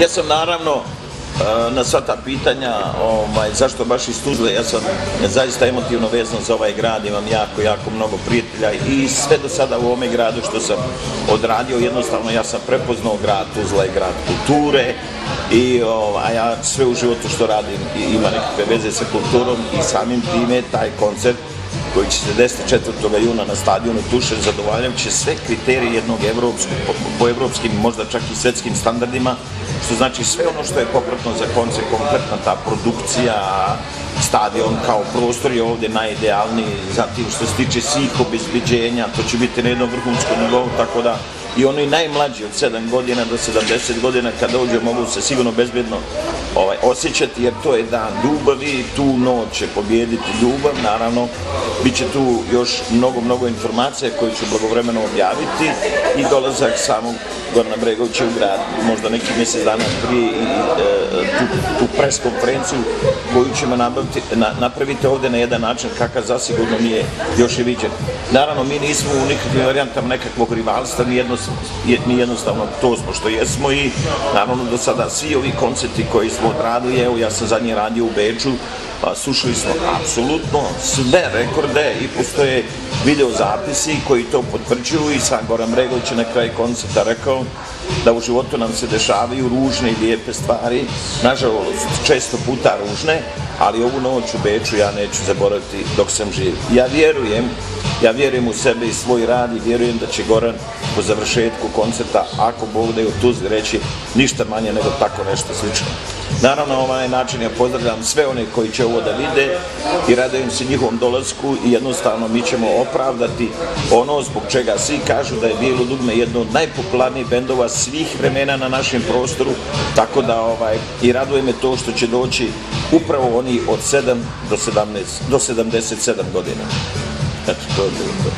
Ja sam naravno na sva ta pitanja zašto baš iz Tuzle, ja sam zaista emotivno vezan za ovaj grad, imam jako mnogo prijatelja i sve do sada u ovome gradu što sam odradio, jednostavno ja sam prepoznao grad Tuzla i grad kulture a ja sve u životu što radim ima nekakve veze sa kulturom i samim time taj koncert koji će se desiti 4. juna na stadionu Tuše zadovoljavajući sve kriterije jednog po evropskim, možda čak i svetskim standardima, što znači sve ono što je popratno za koncert, kompletna ta produkcija, stadion kao prostor je ovdje najidealniji, zatim što se tiče svih obezbeđenja, to će biti na jednom vrhunskom nivou, tako da i oni najmlađi od 7 godina do 70 godina kad dođe mogu se sigurno bezbedno osjećati, jer to je dan ljubavi, tu noć će pobijediti ljubav, naravno bit će tu još mnogo informacija koje ću blagovremeno objaviti i dolazak samog Gorana Bregovića u grad, možda neki mjesec dana prije i tu pres konferenciju koju ćemo napraviti ovdje na jedan način kakav zasigurno nije još i viđen. Naravno, mi nismo u nikakvim varijantama nekakvog rivalstva, mi jednostavno to smo što jesmo i naravno do sada svi ovi koncerti koji smo odradili, evo ja sam zadnji radio u Beču, slušali smo apsolutno sve rekorde i postoje videozapisi koji to potvrđuju i sam Goran Bregović je na kraju koncerta rekao da u životu nam se dešavaju ružne i lijepe stvari, nažalost često puta ružne, ali ovu noć u Beču ja neću zaboraviti dok sam živ. Ja vjerujem u sebe i svoj rad i vjerujem da će Goran po završetku koncerta, ako Bog da je u Tuzli, reći ništa manje nego tako nešto slično. Naravno, na ovaj način ja pozdravljam sve one koji će ovo da vide i radujem se njihovom dolasku i jednostavno mi ćemo opravdati ono zbog čega svi kažu da je Bijelo dugme jedno od najpopularnijih bendova svih vremena na našem prostoru, tako da i raduje me to što će doći upravo oni od 7 do 77 godina. Eto, to je bilo to.